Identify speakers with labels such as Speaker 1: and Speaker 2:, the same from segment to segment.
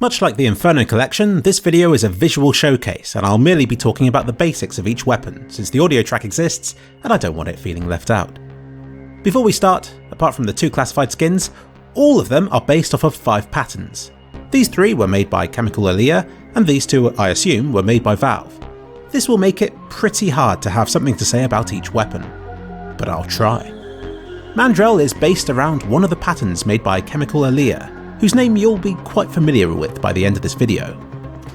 Speaker 1: Much like the Inferno collection, this video is a visual showcase and I'll merely be talking about the basics of each weapon since the audio track exists and I don't want it feeling left out. Before we start, apart from the 2 classified skins, all of them are based off of 5 patterns. These 3 were made by Chemical Alia and these 2, I assume, were made by Valve. This will make it pretty hard to have something to say about each weapon, but I'll try. Mandrel is based around one of the patterns made by Chemical Alia, whose name you'll be quite familiar with by the end of this video.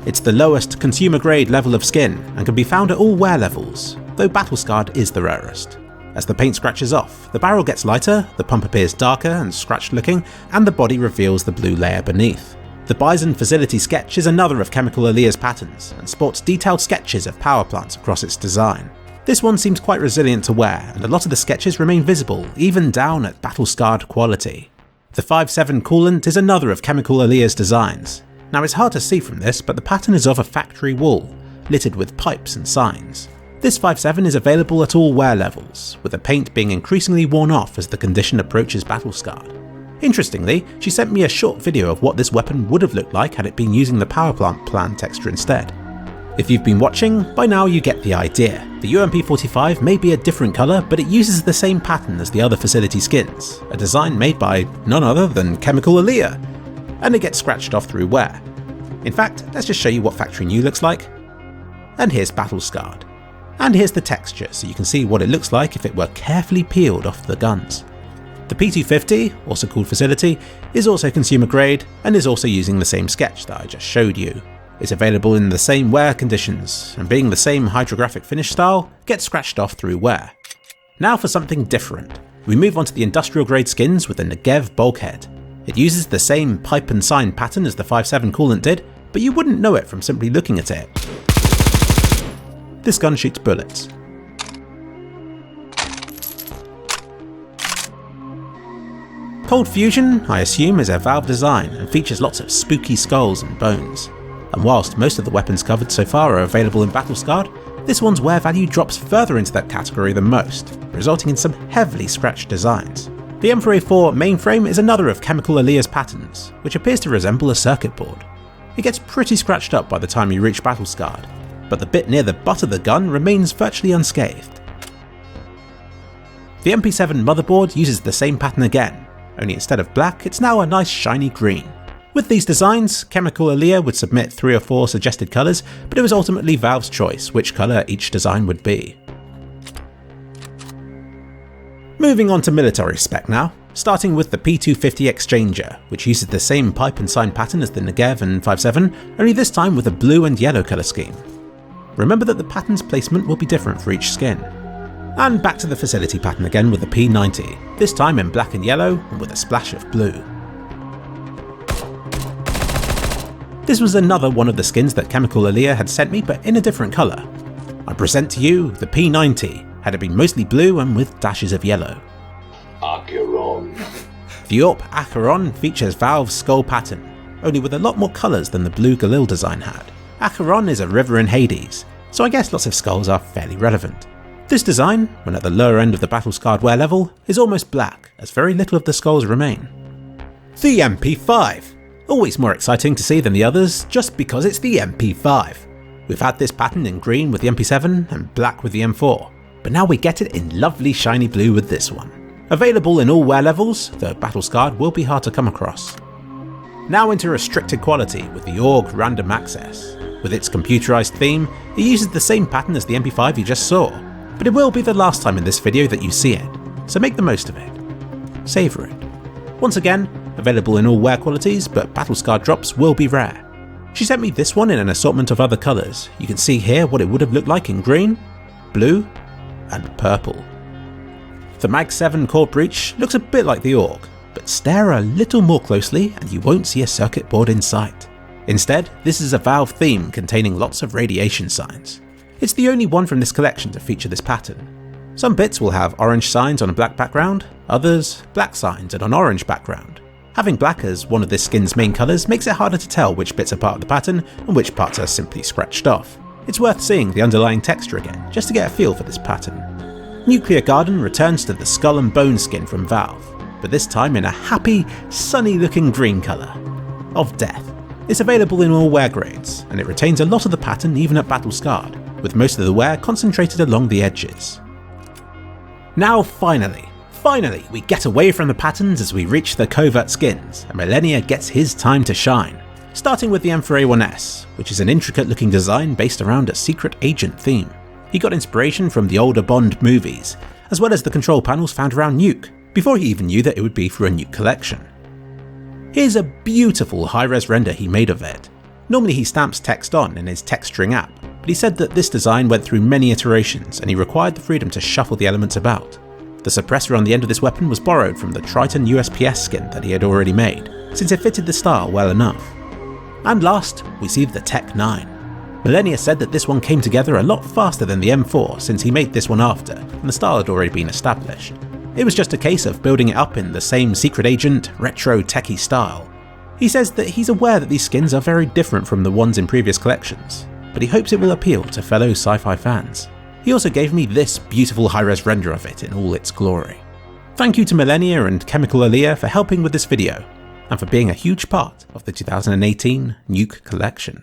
Speaker 1: It's the lowest consumer grade level of skin and can be found at all wear levels, though battle scarred is the rarest. As the paint scratches off, the barrel gets lighter, the pump appears darker and scratched looking, and the body reveals the blue layer beneath. The Bizon facility sketch is another of Chemical Alia's patterns and sports detailed sketches of power plants across its design. This one seems quite resilient to wear, and a lot of the sketches remain visible, even down at battle scarred quality. The MP7 Coolant is another of Chemical Alia's designs. Now it's hard to see from this, but the pattern is of a factory wall, littered with pipes and signs. This MP7 is available at all wear levels, with the paint being increasingly worn off as the condition approaches battle scarred. Interestingly, she sent me a short video of what this weapon would have looked like had it been using the power plant plan texture instead. If you've been watching, by now you get the idea. The UMP45 may be a different colour, but it uses the same pattern as the other facility skins, a design made by none other than Chemical Alia, and it gets scratched off through wear. In fact, let's just show you what factory new looks like. And here's battle scarred. And here's the texture, so you can see what it looks like if it were carefully peeled off the guns. The P250, also called Facility, is also consumer grade and is also using the same sketch that I just showed you. It's available in the same wear conditions, and being the same hydrographic finish style, gets scratched off through wear. Now for something different. We move on to the industrial grade skins with the Negev Bulkhead. It uses the same pipe and sign pattern as the MP7 Coolant did, but you wouldn't know it from simply looking at it. This gun shoots bullets. Cold Fusion, I assume, is a Valve design and features lots of spooky skulls and bones. And whilst most of the weapons covered so far are available in battle scarred, this one's wear value drops further into that category than most, resulting in some heavily scratched designs. The M4A4 Mainframe is another of Chemical Alia's patterns, which appears to resemble a circuit board. It gets pretty scratched up by the time you reach battle scarred, but the bit near the butt of the gun remains virtually unscathed. The MP7 Motherboard uses the same pattern again, only instead of black, it's now a nice shiny green. With these designs, Chemical Alia would submit 3 or 4 suggested colours, but it was ultimately Valve's choice which colour each design would be. Moving on to military spec now, starting with the P250 Exchanger, which uses the same pipe and sign pattern as the Negev and MP7, only this time with a blue and yellow colour scheme. Remember that the pattern's placement will be different for each skin. And back to the facility pattern again with the P90, this time in black and yellow and with a splash of blue. This was another one of the skins that Chemical Alia had sent me, but in a different colour. I present to you the P90, had it been mostly blue and with dashes of yellow.
Speaker 2: Acheron.
Speaker 1: The AWP Acheron features Valve's skull pattern, only with a lot more colours than the blue Galil design had. Acheron is a river in Hades, so I guess lots of skulls are fairly relevant. This design, when at the lower end of the battle scarred wear level, is almost black, as very little of the skulls remain. The MP5. Always more exciting to see than the others, just because it's the MP5. We've had this pattern in green with the MP7 and black with the M4, but now we get it in lovely shiny blue with this one. Available in all wear levels, though battle scarred will be hard to come across. Now into restricted quality with the AUG Random Access. With its computerized theme, it uses the same pattern as the MP5 you just saw, but it will be the last time in this video that you see it, so make the most of it. Savour it. Once again, available in all wear qualities, but battle scarred drops will be rare. She sent me this one in an assortment of other colours. You can see here what it would have looked like in green, blue, and purple. The Mag 7 core breach looks a bit like the AUG, but stare a little more closely and you won't see a circuit board in sight. Instead, this is a Valve theme containing lots of radiation signs. It's the only one from this collection to feature this pattern. Some bits will have orange signs on a black background, others black signs on an orange background. Having black as one of this skin's main colours makes it harder to tell which bits are part of the pattern and which parts are simply scratched off. It's worth seeing the underlying texture again, just to get a feel for this pattern. Nuclear Garden returns to the skull and bone skin from Valve, but this time in a happy, sunny looking green colour. Of death. It's available in all wear grades, and it retains a lot of the pattern even at battle scarred, with most of the wear concentrated along the edges. Now finally, we get away from the patterns as we reach the covert skins, and Millenia gets his time to shine. Starting with the M4A1S, which is an intricate looking design based around a secret agent theme. He got inspiration from the older Bond movies, as well as the control panels found around Nuke, before he even knew that it would be for a Nuke Collection. Here's a beautiful high-res render he made of it. Normally he stamps text on in his texturing app, but he said that this design went through many iterations and he required the freedom to shuffle the elements about. The suppressor on the end of this weapon was borrowed from the Triton USPS skin that he had already made, since it fitted the style well enough. And last, we see the Tech 9. Millenia said that this one came together a lot faster than the M4 since he made this one after, and the style had already been established. It was just a case of building it up in the same secret agent, retro techie style. He says that he's aware that these skins are very different from the ones in previous collections, but he hopes it will appeal to fellow sci-fi fans. He also gave me this beautiful high-res render of it in all its glory. Thank you to Millenia and Chemical Alia for helping with this video, and for being a huge part of the 2018 Nuke Collection.